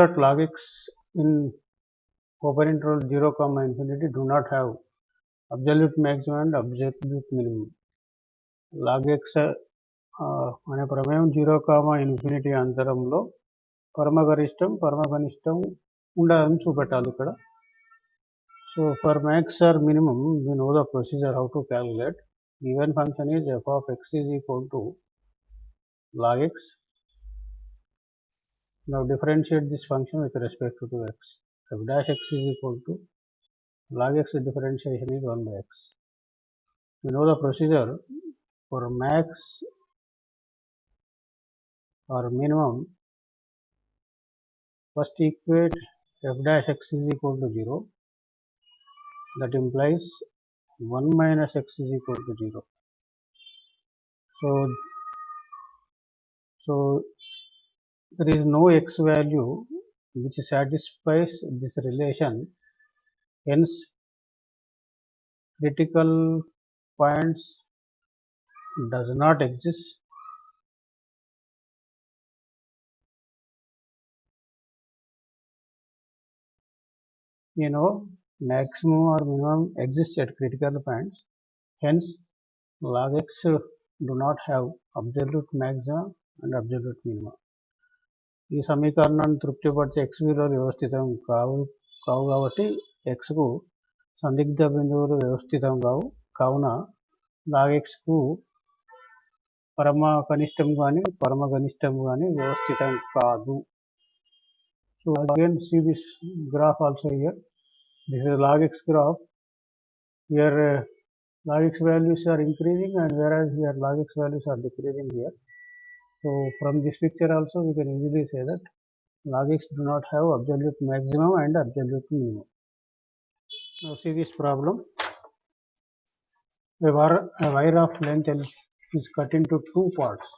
that log x in open interval 0, infinity do not have absolute maximum and absolute minimum. Log x అనే ప్రమేయం 0, infinity అంతరంలో పరమగరిష్టం ఉండాలని చూపెట్టాలి ఇక్కడ. So for max or minimum, we know the procedure how to calculate. Given function is f of x is equal to log x. Now differentiate this function with respect to x. F dash x is equal to log x differentiation is 1 by x. We know the procedure for max or minimum. First equate f dash x is equal to 0. That implies 1 minus x is equal to 0. So there is no x value which satisfies this relation. Hence, critical points does not exist. You know, maximum or minimum exists at critical points. Hence, log x do not have absolute maximum and absolute minimum. ఈ సమీకరణాన్ని తృప్తిపరిచే x విలువలు వ్యవస్థితం కావు కాబట్టి x కు సందిగ్ధ బిందువులు వ్యవస్థితం కావున log x కు పరమ కనిష్టం కానీ పరమ గనిష్టం కానీ వ్యవస్థితం కాదు. So again see this graph also here. This is log x graph. Here log x values are increasing and whereas here log x values are decreasing here. So from this picture also we can easily say that log x do not have absolute maximum and absolute minimum. Now see this problem. A wire of length L is cut into two parts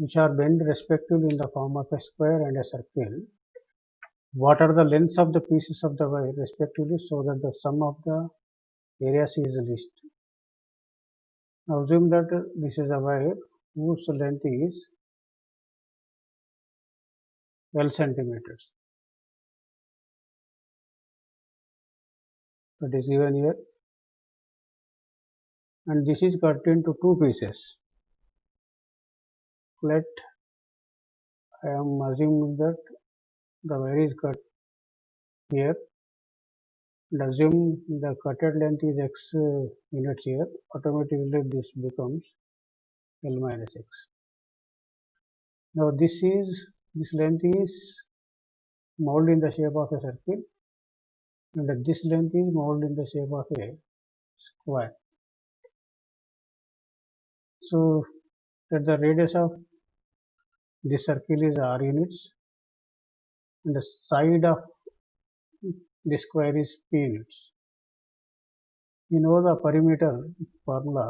which are bent respectively in the form of a square and a circle. What are the lengths of the pieces of the wire respectively so that the sum of the areas is least? Now assume that this is a wire whose length is L centimeters. That is given here. And this is cut into two pieces. I am assuming that the wire is cut here and assume the cutted length is x units here. Automatically this becomes L minus x. Now this length is molded in the shape of a circle and this length is molded in the shape of a square. So that the radius of this circle is r units and the side of the square is p units. You know the perimeter formula.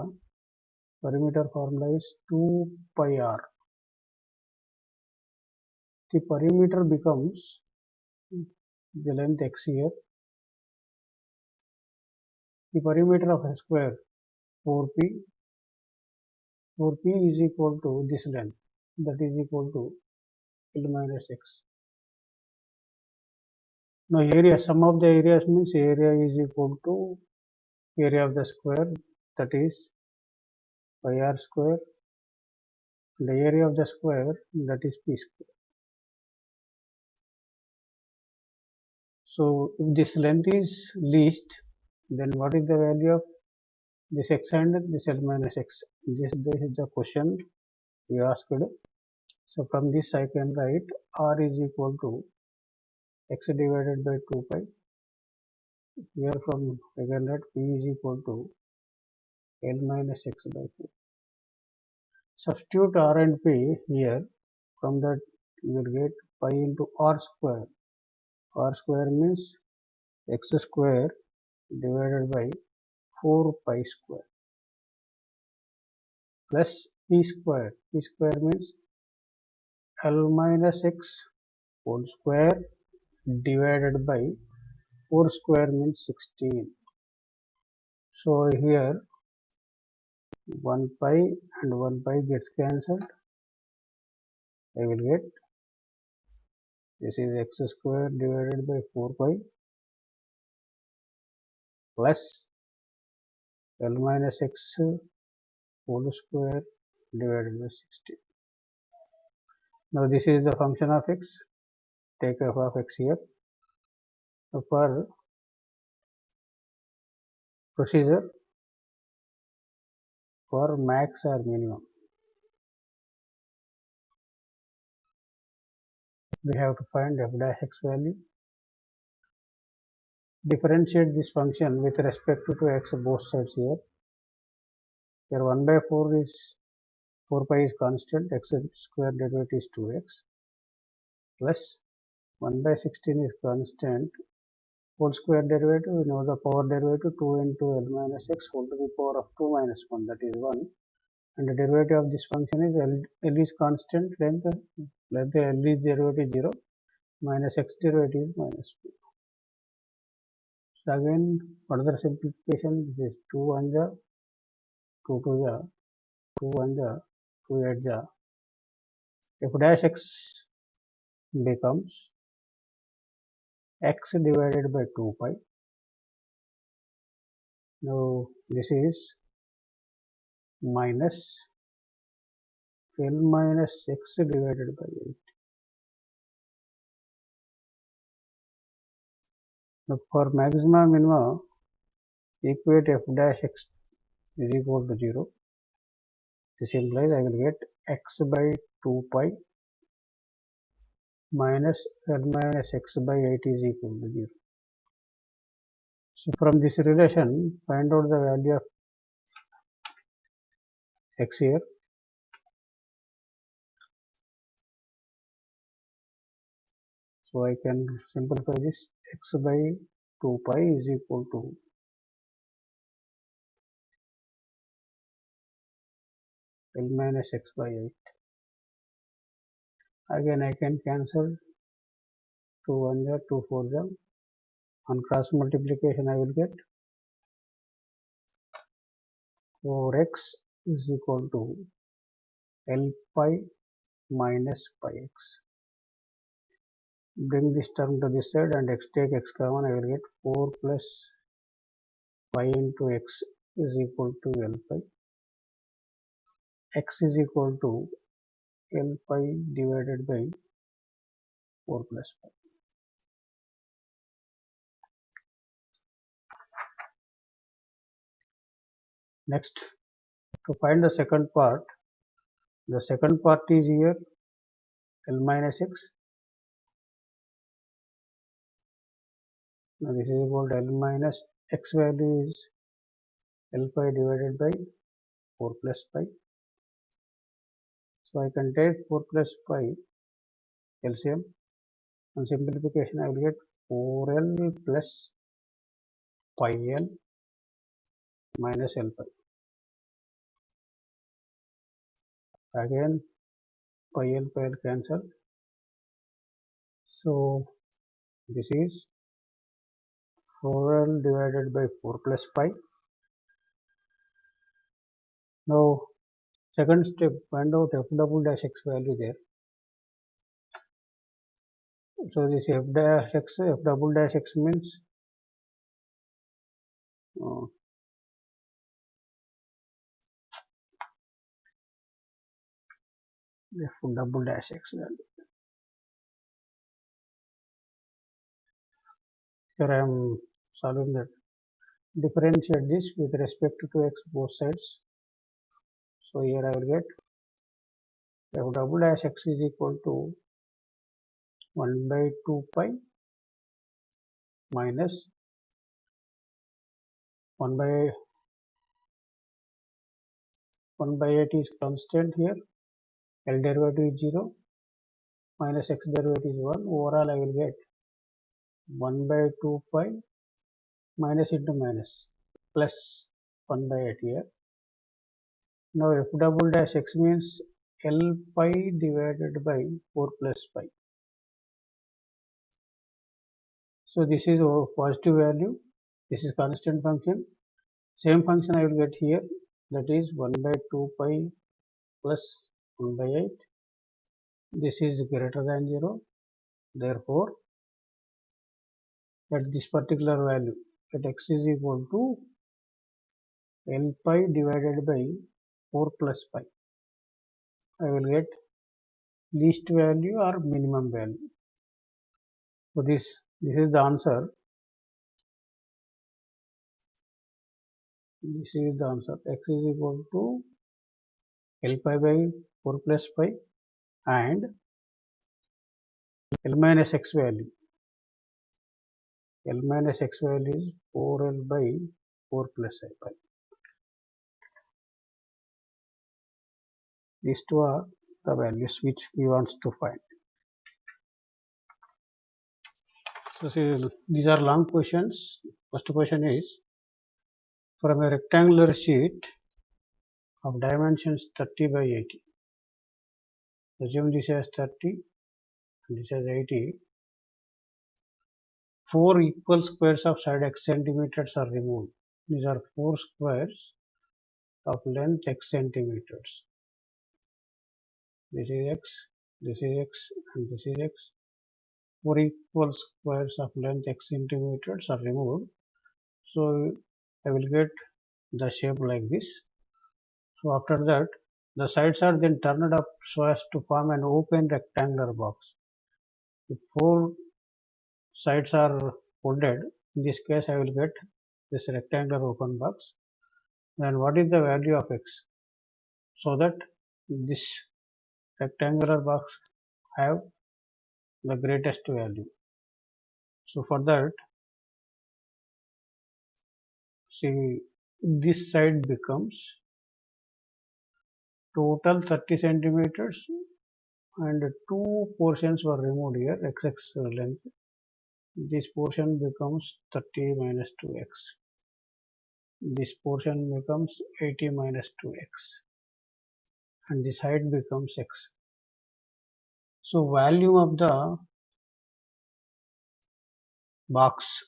Perimeter formula is 2 pi r. The perimeter becomes the length x here. The perimeter of a square 4p. 4p is equal to this length, that is equal to L minus x. Now area, sum of the areas means area is equal to area of the square, that is pi r square, and the area of the square, that is p square. So if this length is least, then what is the value of this x and this L minus x? This is the question we asked. So from this I can write r is equal to x divided by 2 pi. Here from I can write p is equal to L minus x by 2. Substitute r and p here. From that you will get pi into r square. R square means x square divided by 4 pi square plus p square. P square means L minus x whole square divided by 4 square means 16. So here 1 pi and 1 pi gets cancelled. I will get This is x square divided by 4 pi plus L minus x whole square divided by 60. Now this is the function of x. Take f of x here. So for procedure for max or minimum, we have to find f dash x value. Differentiate this function with respect to x both sides here. Here 1 by 4 is 4 pi is constant, x square derivative is 2x plus 1 by 16 is constant, whole square derivative, we know the power derivative 2 into L minus x whole to the power of 2 minus 1, that is 1, and the derivative of this function is L is constant, then let the L is derivative 0, minus x derivative is minus 2. So again further simplification, this is 2 1 ja, 2 2 ja, 2 1 ja, 2 8 ja, f dash x becomes x divided by 2 pi. Now this is minus L minus x divided by 8. Now for maxima minima, equate f dash x is equal to 0. This implies I will get x by 2 pi minus L minus x by 8 is equal to 0. So from this relation, find out the value of x here. So I can simplify this. X by 2 pi is equal to L minus x by 8. Again I can cancel 2 1 ja, 2 4 ja. On cross multiplication I will get 4x is equal to L pi minus pi x. Bring this term to this side and x take x common, I will get 4 plus pi into x is equal to L pi. X is equal to L pi divided by 4 plus pi. Next, to find the second part is here L minus x. Now this is equal to L minus x value is L pi divided by 4 plus pi. So I can take 4 plus pi LCM. On simplification I will get 4L plus pi L minus L pi. Again pi L cancel. So this is 4L divided by 4 plus pi. Now second step, find out f double dash x value there. So this f double dash x means f double dash x value. Here I am solving that. Differentiate this with respect to x both sides. So here I will get f double dash x is equal to 1 by 2 pi minus 1 by 8 is constant here. L derivative is 0 minus x derivative is 1. Overall I will get 1 by 2 pi minus into minus plus 1 by 8 here. Now f double dash x means L pi divided by 4 plus pi. So this is a positive value. This is constant function. Same function I will get here, that is 1 by 2 pi plus 1 by 8. This is greater than 0. Therefore, at this particular value, at x is equal to L pi divided by 4 plus pi, I will get least value or minimum value. So this is the answer. This is the answer. X is equal to L pi by 4 plus pi and L minus x value. L minus x value is 4L by 4 plus I pi. These two are the values which we want to find. So see, these are long questions. First question is, from a rectangular sheet of dimensions 30 by 80. Assume this as 30 and this as 80. 4 equal squares of side x centimeters are removed. These are 4 squares of length x centimeters. This is x, this is x, and this is x. 4 equal squares of length x centimeters are removed. So I will get the shape like this. So after that, the sides are then turned up so as to form an open rectangular box. If 4 sides are folded, in this case I will get this rectangular open box. Then what is the value of x? So that this rectangular box have the greatest value. So for that, see, this side becomes total 30 centimeters and 2 portions were removed here, xx length. This portion becomes 30 minus 2x. This portion becomes 80 minus 2x. And this height becomes x. So volume of the box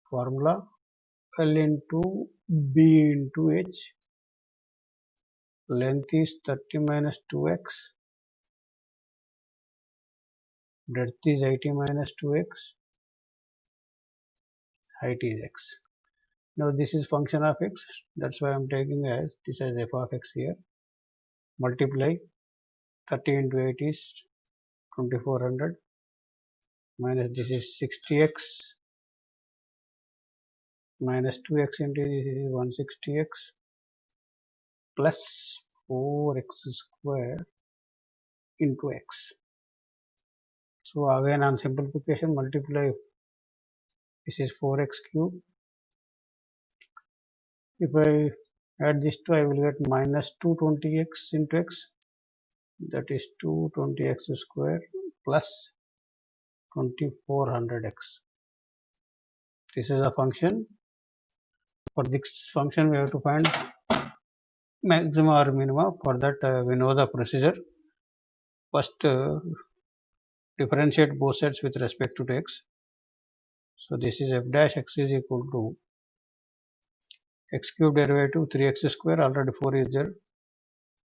formula L into B into H. Length is 30 minus 2x. Breadth is 80 minus 2x. Height is x. Now this is function of x. That's why I am taking as this as f of x here. Multiply 30 into 8 is 2400 minus this is 60x minus 2x into this is 160x plus 4x square into x. So again on simplification, multiply this is 4x cube. If I add this to, I will get minus 220x into x, that is 220x square plus 2400x. This is a function. For this function we have to find maxima or minima. For that we know the procedure. First differentiate both sides with respect to x. So this is f dash x is equal to x cube derivative 3x square, already 4 is there.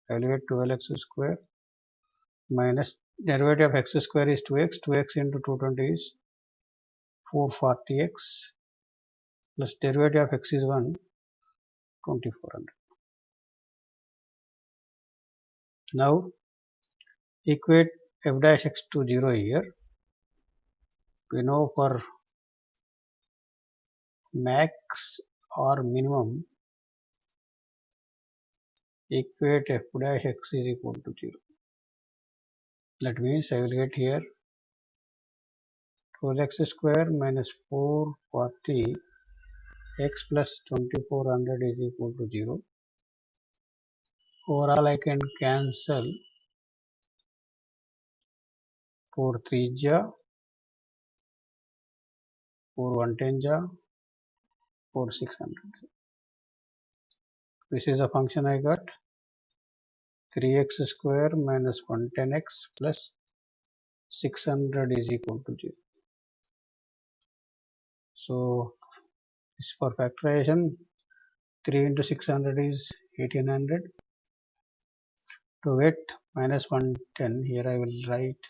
I will get 12x square minus derivative of x square is 2x, 2x into 220 is 440x plus derivative of x is 1, 2400. Now equate f dash x to 0 here. We know for max or minimum, equate f dash x is equal to 0. That means I will get here 12x square minus 440 x plus 2400 is equal to 0. Overall I can cancel 4 3 ja, 4 1 10 ja, 4 600. This is a function I got 3x square minus 110x plus 600 is equal to 0. So this for factorization, 3 into 600 is 1800. To get minus 110, here I will write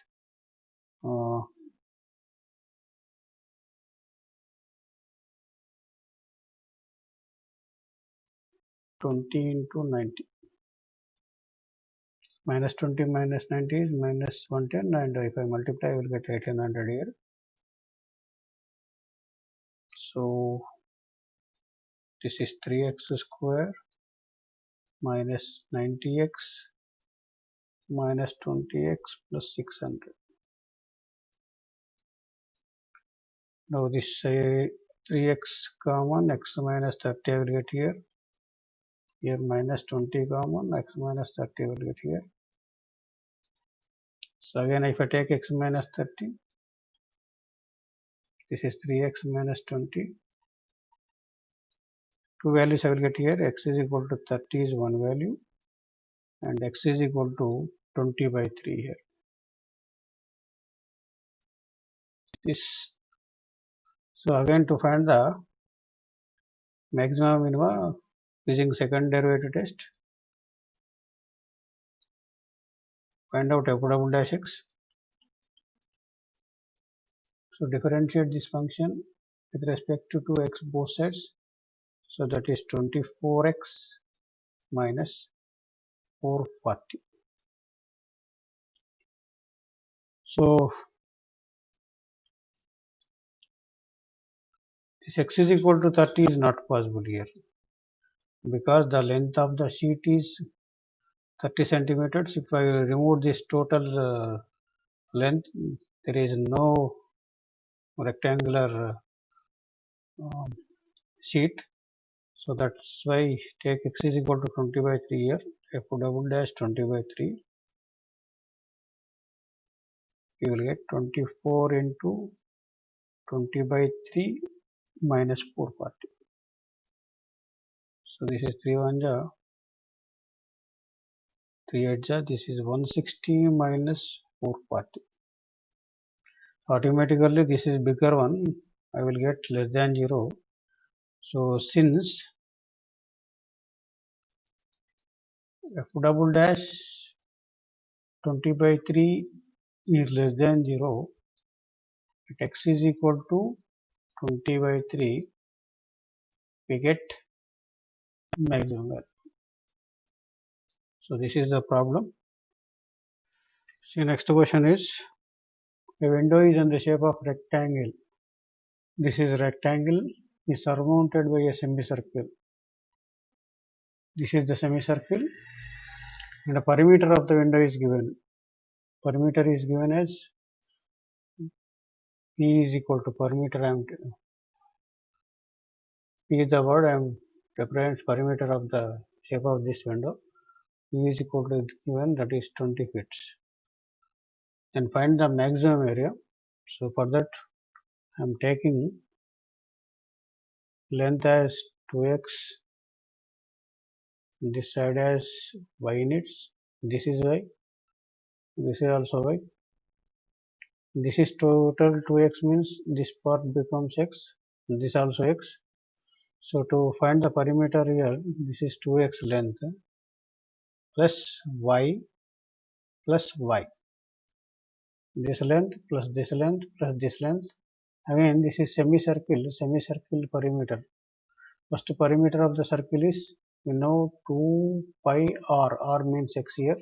20 into 90. Minus 20 minus 90 is minus 110, and if I multiply I will get 1800 here. So this is 3x square minus 90x minus 20x plus 600. Now this 3x common, x minus 30 I will get here. Here minus 20 common, x minus 30 will get here. So again if I take x minus 30, this is 3x minus 20. Two values I will get here. X is equal to 30 is one value, and x is equal to 20 by 3 here. So again to find the maximum minima using second derivative test, find out f double dash x. So differentiate this function with respect to 2x both sides. So that is 24x minus 440. So this x is equal to 30 is not possible here, because the length of the sheet is 30 centimeters. If I remove this total length, there is no rectangular sheet. So that's why take x is equal to 20 by 3 here. F double dash 20 by 3. You will get 24 into 20 by 3 minus 440. So this is 3 1 ja, 3 8 ja, this is 160 minus 440. Automatically this is bigger one, I will get less than 0. So since f double dash 20 by 3 is less than 0, if x is equal to 20 by 3, we get maximum value. So this is the problem. See, next question is, a window is in the shape of rectangle. This is rectangle is surmounted by a semicircle. This is the semicircle, and the perimeter of the window is given. Perimeter is given as P is equal to perimeter. P is the word represents perimeter of the shape of this window. P is equal to given, that is 20 feet. Then find the maximum area. So for that I am taking length as 2x, this side as y units, this is y, this is also y. This is total 2x means this part becomes x, this also x. So to find the perimeter here, this is 2x length plus y plus y. This length plus this length plus this length. Again this is semicircle perimeter. First perimeter of the circle is, we know 2 pi r means x here,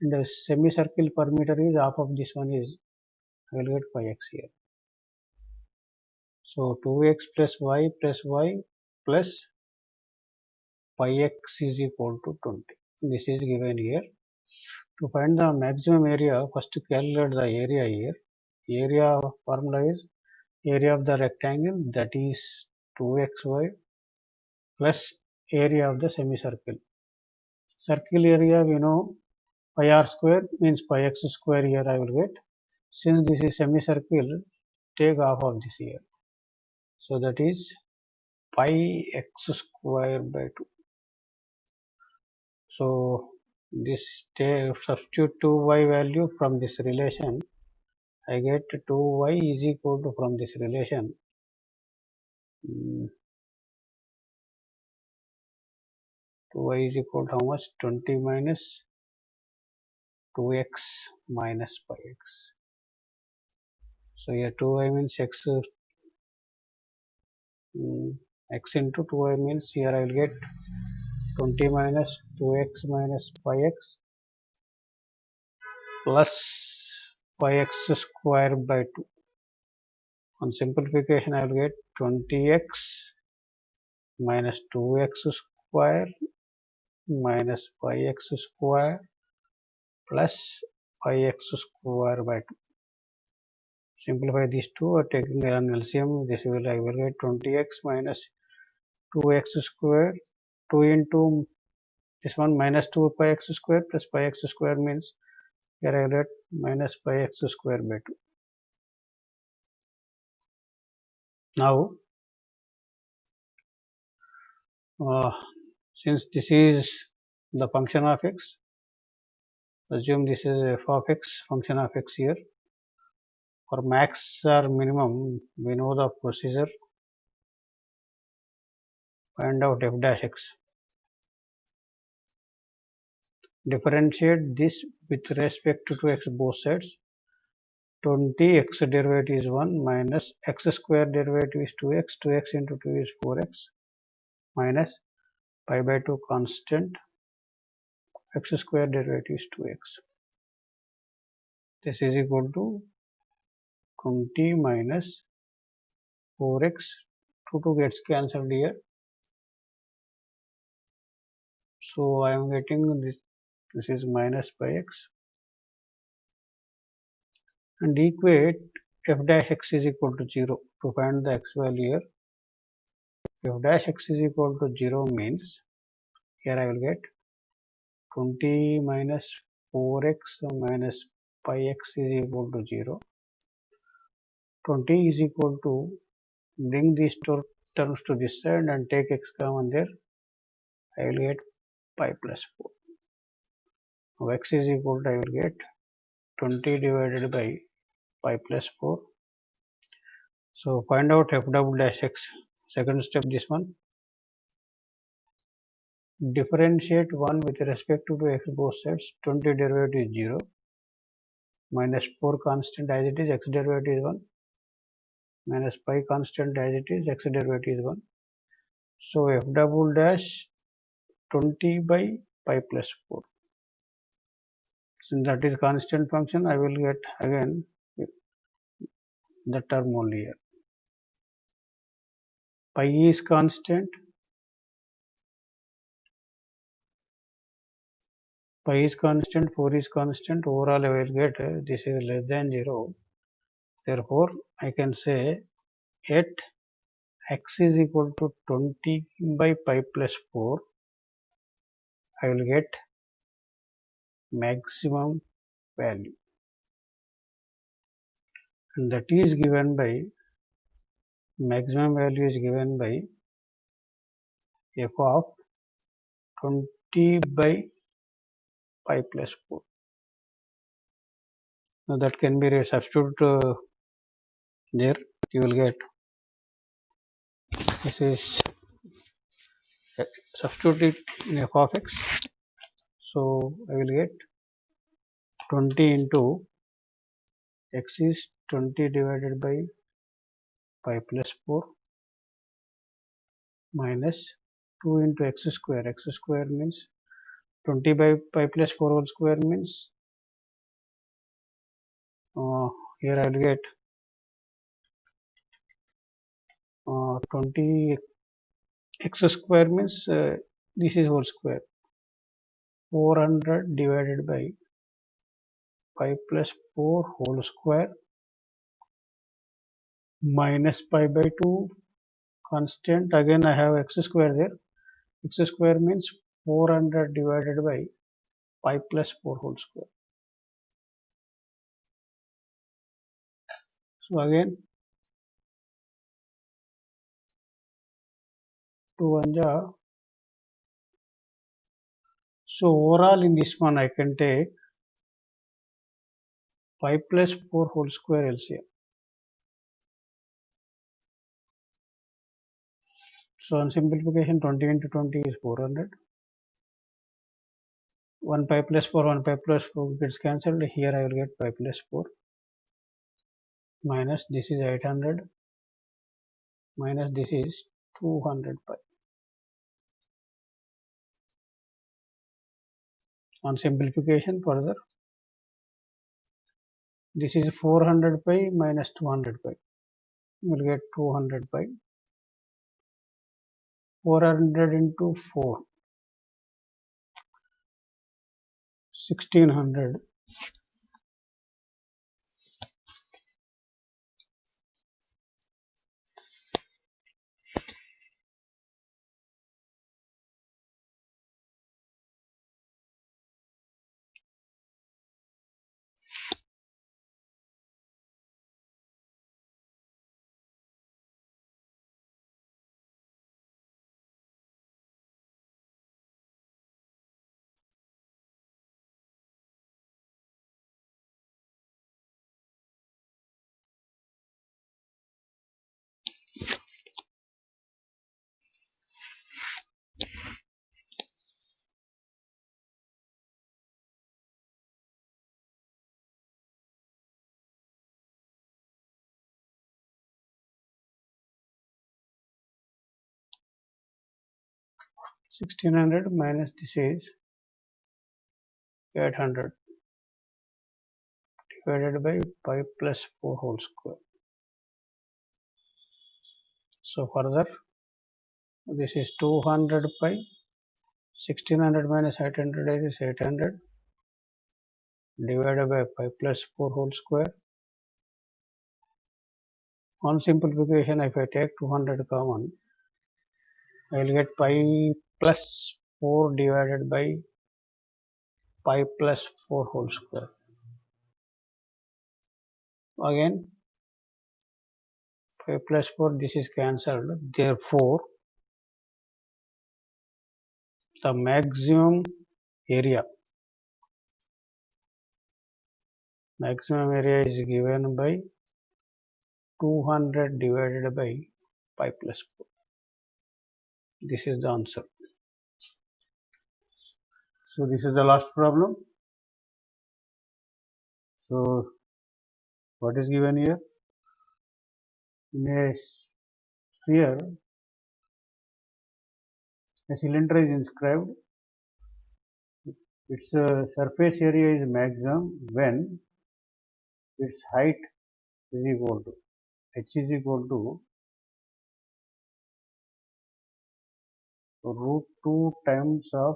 and the semicircle perimeter is half of this one is, I will get pi x here. So 2x plus y plus pi x is equal to 20. This is given here. To find the maximum area, first calculate the area here. Area formula is area of the rectangle, that is 2xy plus area of the semicircle. Circle area we know pi r square means pi x square here I will get. Since this is semicircle, take half of this here. So that is pi x square by 2. So this substitute 2y value from this relation, I get 2y is equal to, from this relation, 2y is equal to how much? 20 minus 2x minus pi x. So here 2y means x, x into 2y means here I will get 20 minus 2x minus 5x plus 5x square by 2. On simplification, I will get 20x minus 2x square minus 5x square plus 5x square by 2. Simplify these two or taking an LCM, this will I will get 20x minus 2x square, 2 into this one minus 2 pi x square plus pi x square means here I will get minus pi x square by 2. Now since this is the function of x, assume this is f of x, function of x here. For max or minimum, we know the procedure. Find out f dash x. Differentiate this with respect to x both sides. 20 x derivative is 1 minus x square derivative is 2x, 2x into 2 is 4x minus pi by 2 constant, x square derivative is 2x. This is equal to 20 minus 4x, 2 gets cancelled here. So I am getting this is minus pi x, and equate f dash x is equal to 0 to find the x value here. F dash x is equal to 0 means here I will get 20 minus 4x minus pi x is equal to 0. 20 is equal to, bring these two terms to this side and take x common there. I will get pi plus 4. Now x is equal to, I will get 20 divided by pi plus 4. So find out f double dash x. Second step, this one. Differentiate 1 with respect to x both sides. 20 derivative is 0. Minus 4 constant as it is, x derivative is 1. Minus pi constant as it is, x derivative is 1. So f double dash 20 by pi plus 4. Since that is constant function, I will get again the term only here. Pi is constant. Pi is constant, 4 is constant. Overall, I will get this is less than 0. Therefore, I can say at x is equal to 20 by pi plus 4, I will get maximum value. And that is given by, maximum value is given by f of 20 by pi plus 4. Now that can be substituted there. You will get, this is substitute it in f of x. So I will get 20 into x is 20 divided by pi plus 4 minus 2 into x square. X square means 20 by pi plus 4 whole square means here I will get 20 x square means this is whole square. 400 divided by pi plus 4 whole square minus pi by 2 constant. Again I have x square there. X square means 400 divided by pi plus 4 whole square. So again 2 1 ja. So overall in this one I can take pi plus 4 whole square LCM. So on simplification 20 into 20 is 400. 1 pi plus 4 gets cancelled. Here I will get pi plus 4 minus this is 800 minus this is 200 pi. On simplification further, this is 400 pi minus 200 pi. You will get 200 pi. 400 into 4, 1600. Minus this is 800 divided by pi plus 4 whole square. So further, this is 200 pi. 1600 minus 800 is 800 divided by pi plus 4 whole square. On simplification, if I take 200 common, I will get pi plus 4 divided by pi plus 4 whole square. Again, pi plus 4, this is cancelled. Therefore, the maximum area is given by 200 divided by pi plus 4. This is the answer. So this is the last problem. So what is given here? In a sphere, a cylinder is inscribed. Its surface area is maximum when its height is equal to h is equal to root 2 times of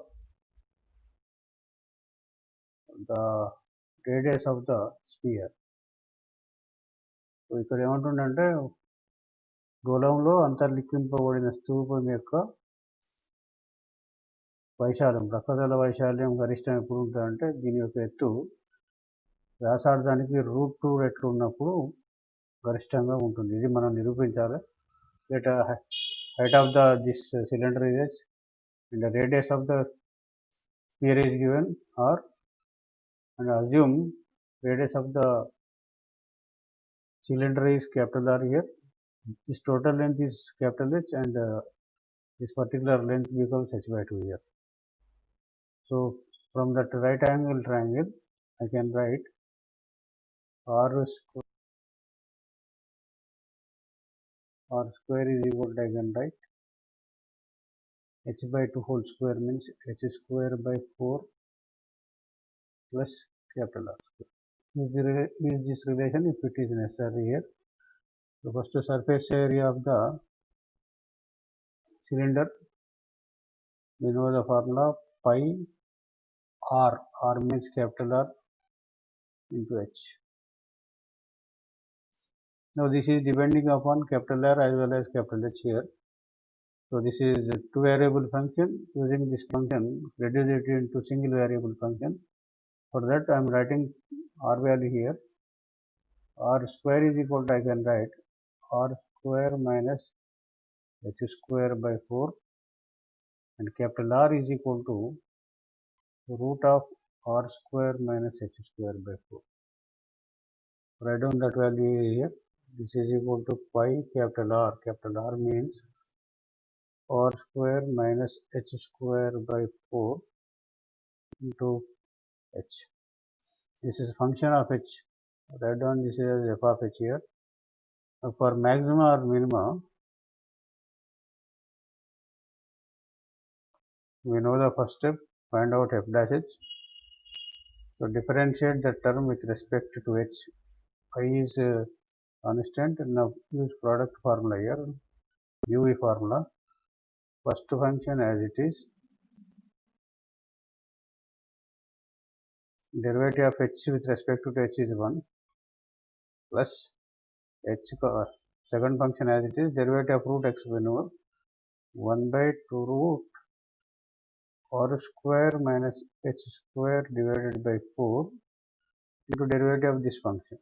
the radius of the sphere. So ఇక్కడ ఏమంటుందంటే గోళంలో అంతర్లిఖింపబడిన స్తూపం యొక్క వైశాల్యం, ప్రక్కదల వైశాల్యం గరిష్టం ఎప్పుడు ఉంటుందంటే దీని యొక్క ఎత్తు వ్యాసార్థానికి రూట్ 2 రెట్లు ఉన్నప్పుడు గరిష్టంగా ఉంటుంది. ఇది మనం నిరూపించాలి. Let height of this cylinder is h and the radius of the sphere is given r, and assume radius of the cylinder is capital R here. This total length is capital H, and this particular length becomes h by 2 here. So from that right angle triangle, I can write r square is equal to, I can write h by 2 whole square means h square by 4 plus capital R square. Use this relation if it is necessary here. So first, the surface area of the cylinder, we know the formula pi r. R means capital R into h. Now this is depending upon capital R as well as capital H here. So this is a two variable function. Using this function, reduce it into single variable function. For that, I am writing r value here. R square is equal to, I can write r square minus h square by 4, and capital R is equal to root of r square minus h square by 4. Write down that value here. This is equal to pi capital R. Capital R means r square minus h square by 4 into h. This is function of h. Write down this as f of h here. For maxima or minima, we know the first step, find out f dash h. So differentiate the term with respect to h. I is constant. Now use product formula here, UV formula. First function as it is, derivative of h with respect to h is 1 plus h, second function as it is, derivative of root x whenever 1 by 2 root r square minus h square divided by 4 into derivative of this function.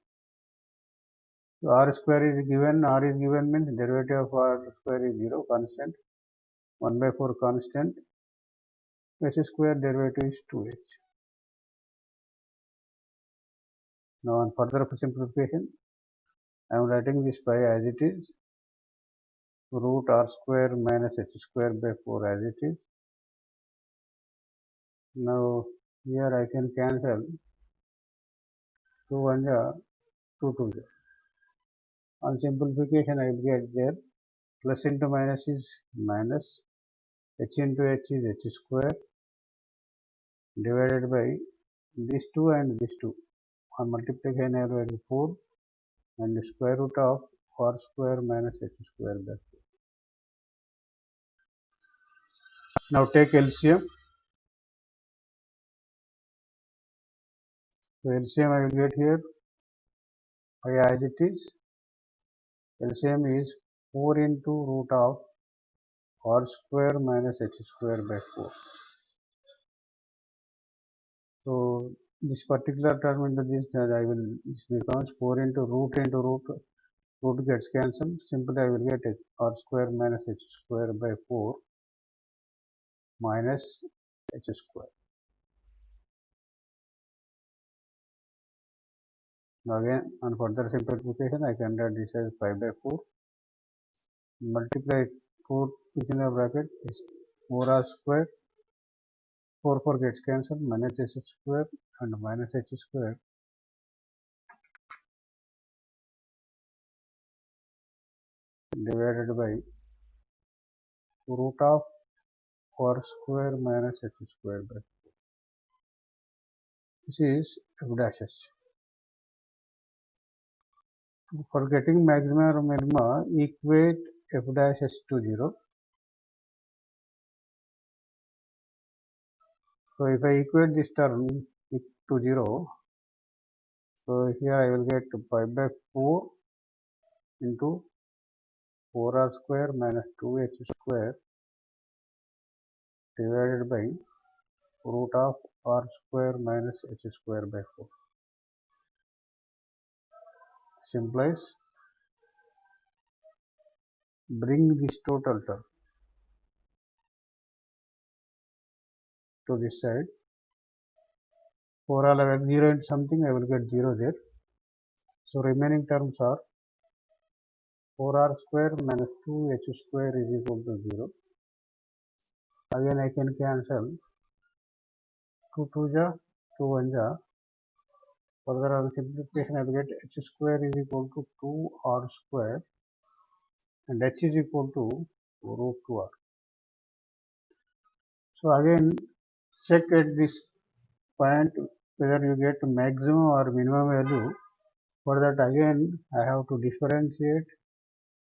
So r square is given, r is given means derivative of r square is 0, constant, 1 by 4 constant, h square derivative is 2h. Now on further simplification, I am writing this by as it is, root r square minus h square by 4 as it is. Now here I can cancel 2 1 2 2. On simplification I will get there plus into minus is minus, h into h is h square divided by these 2 and these 2. On multiplication I will get 4 and the square root of r square minus h square by 4. Now take LCM. So LCM I will get here as it is. LCM is 4 into root of r square minus h square by 4. So this particular term into this, this becomes 4 into root, root gets cancelled. Simply I will get r square minus h square by 4 minus h square. Now again on further simplification I can write this as 5 by 4. Multiply 4 within the bracket is 4r square. 4 gets cancelled, minus h square and minus h square divided by root of r square minus h square by 4. This is f dash h. For getting maxima or minima, equate f dash h to 0. So if I equate this term to 0, so here I will get 5 by 4 into 4r square minus 2h square divided by root of r square minus h square by 4. Simplifies, bring this total term to this side. For all I will 0 into something, I will get 0 there. So remaining terms are 4r square minus 2h square is equal to 0. Again I can cancel 2 2 ja, 2 1 ja. Further on simplification I will get h square is equal to 2r square and h is equal to root 2r. So again check at this point whether you get maximum or minimum value. For that again I have to differentiate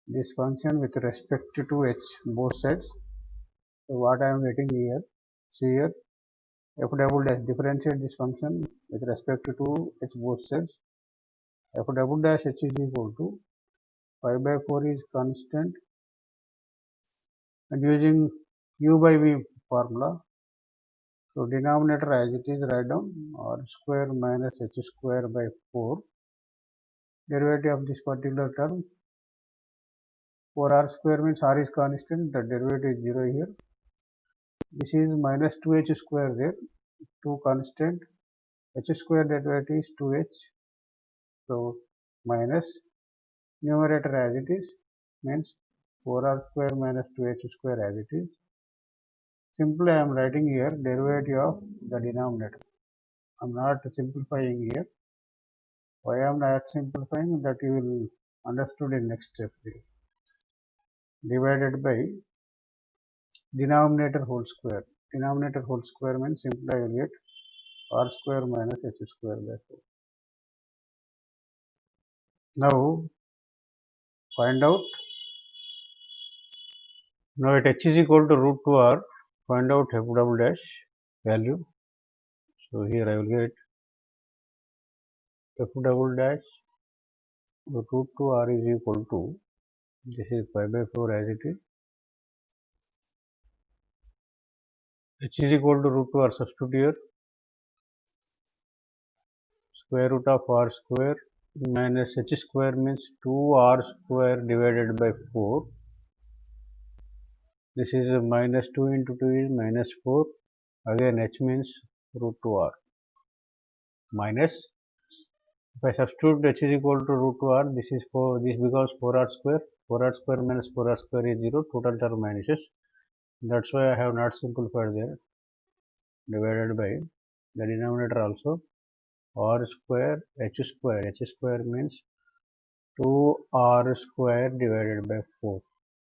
this function with respect to h both sides. So what I am getting here, see here, f double dash, differentiate this function with respect to h both sides. F double dash h is equal to 5 by 4 is constant, and using u by v formula, so denominator as it is, write down r square minus h square by 4. Derivative of this particular term, 4r square means r is constant, the derivative is 0 here. This is minus 2h square there, 2 constant, h square derivative is 2h. So minus numerator as it is means 4r square minus 2h square as it is. Simply I am writing here derivative of the denominator. I am not simplifying here. Why I am not simplifying, that you will understood in next step. Divided by denominator whole square. Denominator whole square means simply I will get r square minus h square by 4. Now find out, now at h is equal to root 2r, find out f double dash value. So here I will get f double dash root 2r is equal to, this is pi by 4 as it is, h is equal to root 2r, substitute here, square root of r square minus h square means 2r square divided by 4. This is minus 2 into 2 is minus 4. Again h means root 2r minus, if I substitute h is equal to root 2r, this is 4, this becomes 4r square. 4r square minus 4r square is 0, total term vanishes. That's why I have not simplified there, divided by the denominator also, r square h square. H square means 2r square divided by 4.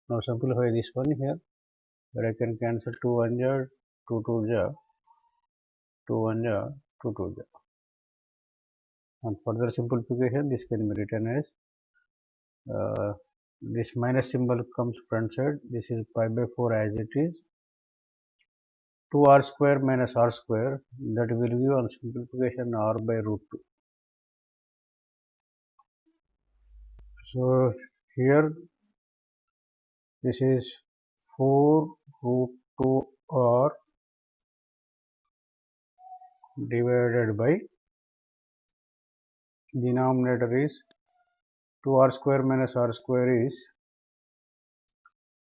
Now simplify this one here, where I can cancel 2 1 ja, 2 2 ja, 2 1 ja, 2 2 ja. On further simplification, this can be written as this minus symbol comes front side. This is pi by 4 as it is. 2r square minus r square, that will give on simplification r by root 2. So here this is 4 root 2 r divided by, denominator is 2r square minus r square is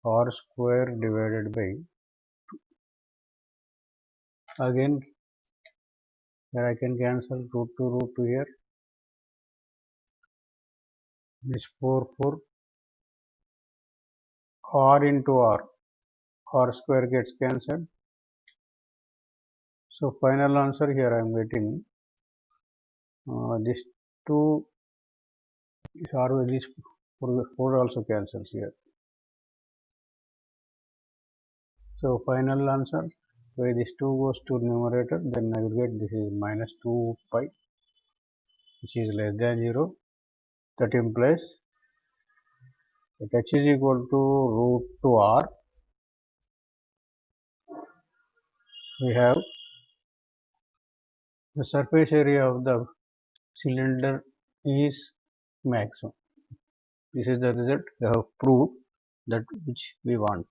r square divided by, again here I can cancel root 2 here, this 4 4, r into r square gets cancelled. So final answer here I am getting this 2 is r, this 4 also cancels here. So final answer, where this 2 goes to numerator, then I will get this is minus 2 pi, which is less than 0. That implies that h is equal to root 2r. We have the surface area of the cylinder is maximum. This is the result we have proved, that which we want.